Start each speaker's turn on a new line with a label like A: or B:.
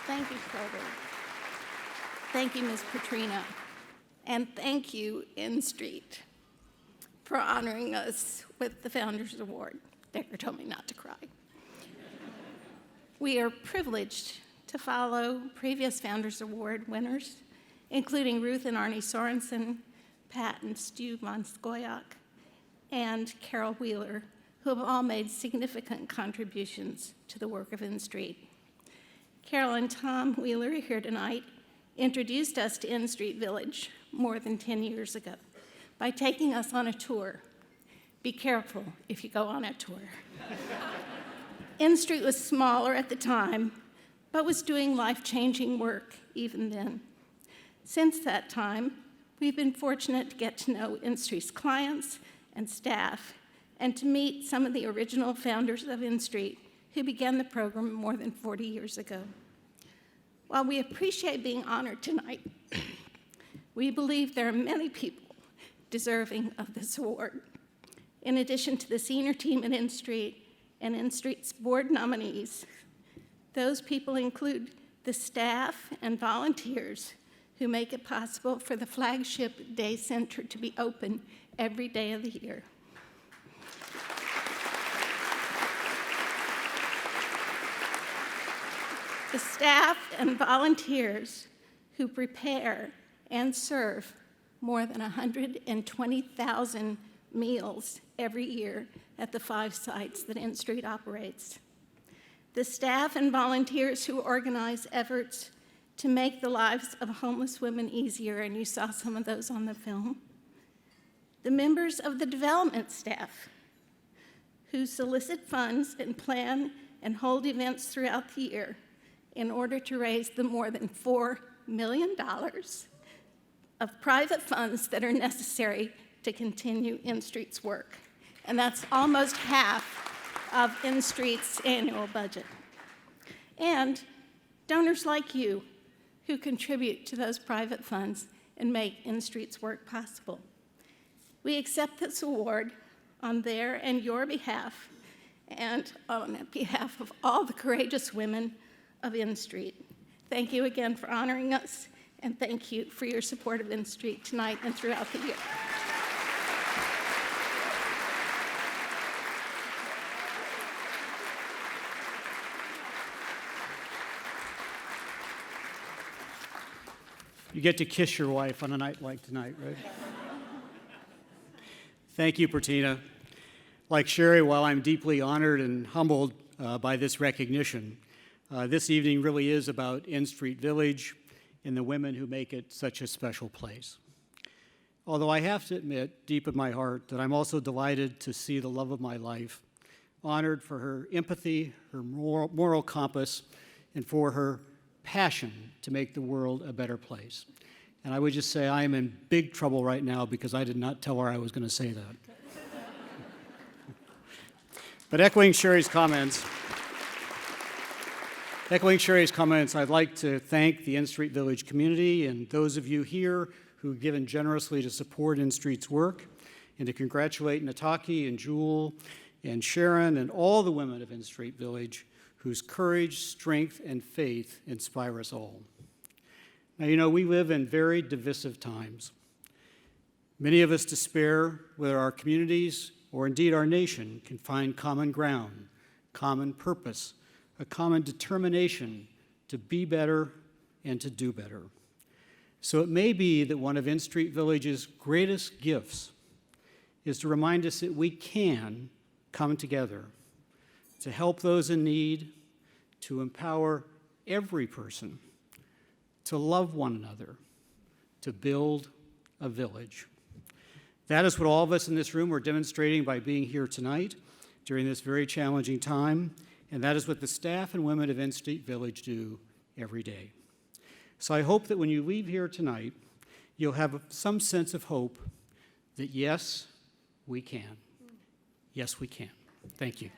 A: Thank you, Schroeder. Thank you, Ms. Petrino. And thank you, N Street, for honoring us with the Founders Award. Decker told me not to cry. We are privileged to follow previous Founders Award winners, including Ruth and Arnie Sorensen, Pat and Stu von Skoyak, and Carol Wheeler, who have all made significant contributions to the work of N Street. Carol and Tom Wheeler, here tonight, introduced us to N Street Village more than 10 years ago by taking us on a tour. Be careful if you go on a tour. N Street was smaller at the time, but was doing life-changing work even then. Since that time, we've been fortunate to get to know N Street's clients and staff, and to meet some of the original founders of N Street who began the program more than 40 years ago. While we appreciate being honored tonight, we believe there are many people deserving of this award. In addition to the senior team at N Street and N Street's board nominees, those people include the staff and volunteers who make it possible for the flagship day center to be open every day of the year. The staff and volunteers who prepare and serve more than 120,000 meals every year at the 5 sites that N Street operates. The staff and volunteers who organize efforts to make the lives of homeless women easier, and you saw some of those on the film. The members of the development staff who solicit funds and plan and hold events throughout the year in order to raise the more than $4 million of private funds that are necessary to continue N Street's work. And that's almost half of N Street's annual budget. And donors like you who contribute to those private funds and make N Street's work possible. We accept this award on their and your behalf, and on behalf of all the courageous women of N Street. Thank you again for honoring us, and thank you for your support of N Street tonight and throughout the year.
B: You get to kiss your wife on a night like tonight, right? Thank you, Bertina. Like Sherry, while I'm deeply honored and humbled by this recognition, this evening really is about N Street Village and the women who make it such a special place. Although I have to admit, deep in my heart, that I'm also delighted to see the love of my life, honored for her empathy, her moral compass, and for her passion to make the world a better place. And I would just say I am in big trouble right now because I did not tell her I was going to say that. But echoing Sherry's comments, I'd like to thank the N Street Village community and those of you here who've given generously to support N Street's work, and to congratulate Nataki and Jewel and Sharon and all the women of N Street Village whose courage, strength, and faith inspire us all. Now, you know, we live in very divisive times. Many of us despair whether our communities or indeed our nation can find common ground, common purpose, a common determination to be better and to do better. So it may be that one of N Street Village's greatest gifts is to remind us that we can come together to help those in need, to empower every person, to love one another, to build a village. That is what all of us in this room are demonstrating by being here tonight during this very challenging time, and that is what the staff and women of N Street Village do every day. So I hope that when you leave here tonight, you'll have some sense of hope that yes, we can. Yes, we can. Thank you.